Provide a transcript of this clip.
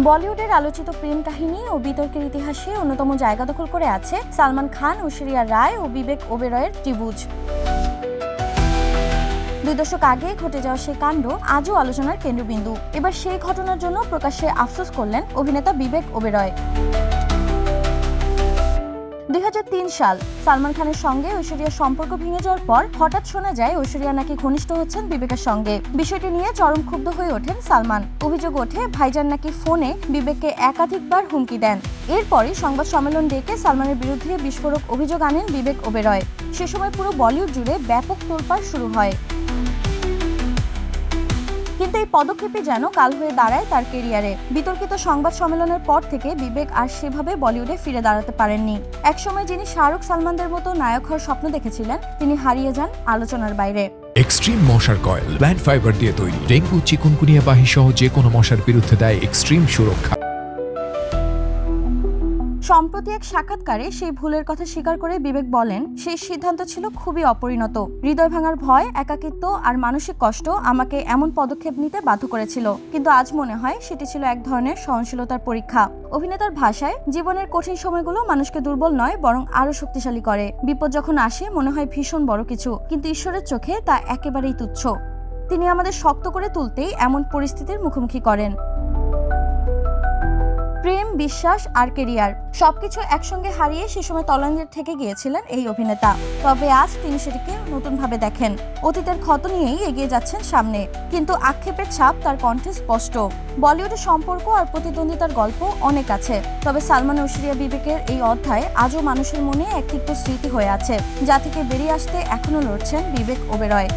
বলিউডের আলোচিত প্রেম কাহিনী ও বিতর্কের ইতিহাসে অন্যতম জায়গা দখল করে আছে সালমান খান, ঐশ্বরিয়া রায় ও বিবেক ওবেরয়ের ত্রিভুজ। 2 দশক আগে ঘটে যাওয়া সেই কাণ্ড আজও আলোচনার কেন্দ্রবিন্দু। এবার সেই ঘটনার জন্য প্রকাশ্যে আফসোস করলেন অভিনেতা বিবেক ওবেরয়। 2003 সাল সালমান খানের সঙ্গে ঐশ্বরিয়ার সম্পর্ক ভেঙে যাওয়ার পর হঠাৎ শোনা যায় ঐশ্বরিয়া নাকি ঘনিষ্ঠ হচ্ছেন বিবেকের সঙ্গে। বিষয়টি নিয়ে চরম ক্ষুব্ধ হয়ে ওঠেন সালমান। অভিযোগ ওঠে ভাইজান নাকি ফোনে বিবেককে একাধিকবার হুমকি দেন। এরপরই সংবাদ সম্মেলন ডেকে সালমানের বিরুদ্ধে বিস্ফোরক অভিযোগ আনেন বিবেক ওবেরয়। সে সময় পুরো বলিউড জুড়ে ব্যাপক তোলপাড় শুরু হয়। কিন্তু এই পদক্ষেপে যেন কাল হয়ে দাঁড়ায় তার কেরিয়ারে। বিতর্কিত সংবাদ সম্মেলনের পর থেকে বিবেক আর সেভাবে বলিউডে ফিরে দাঁড়াতে পারেননি। একসময় যিনি শাহরুখ সালমানদের মতো নায়ক হওয়ার স্বপ্ন দেখেছিলেন, তিনি হারিয়ে যান আলোচনার বাইরে। এক্সট্রিম মশার কয়েল প্ল্যান্ট ফাইবার দিয়ে তৈরি। ডেঙ্গু, চিকুনগুনিয়া বাহি সহ যে কোনো মশার বিরুদ্ধে দেয় এক্সট্রিম সুরক্ষা। সম্প্রতি এক সাক্ষাৎকারে সেই ভুলের কথা স্বীকার করে বিবেক বলেন, সেই সিদ্ধান্ত ছিল খুবই অপরিণত। হৃদয় ভাঙার ভয়, একাকিত্ব আর মানসিক কষ্ট আমাকে এমন পদক্ষেপ নিতে বাধ্য করেছিল। কিন্তু আজ মনে হয় সেটি ছিল এক ধরনের সহনশীলতার পরীক্ষা। অভিনেতার ভাষায়, জীবনের কঠিন সময়গুলো মানুষকে দুর্বল নয় বরং আরো শক্তিশালী করে। বিপদ যখন আসে মনে হয় ভীষণ বড় কিছু, কিন্তু ঈশ্বরের চোখে তা একেবারেই তুচ্ছ। তিনি আমাদের শক্ত করে তুলতেই এমন পরিস্থিতির মুখোমুখি করেন। প্রেম, বিশ্বাস আর কেরিয়ার সবকিছু একসঙ্গে হারিয়ে সে সময় তলানিতে থেকে গিয়েছিলেন এই অভিনেতা। তবে আজ তিনি সেটিকে নতুনভাবে দেখেন। অতীতের ক্ষত নিয়েই এগিয়ে যাচ্ছেন সামনে, কিন্তু আক্ষেপের ছাপ তার কণ্ঠে স্পষ্ট। বলিউডের সম্পর্ক আর প্রতিদ্বন্দ্বিতার গল্প অনেক আছে, তবে সালমান, ঐশ্বরিয়া, বিবেকের এই অধ্যায় আজও মানুষের মনে এক তিক্ত স্মৃতি হয়ে আছে, যা থেকে বেরিয়ে আসতে এখনো লড়ছেন বিবেক ওবেরয়।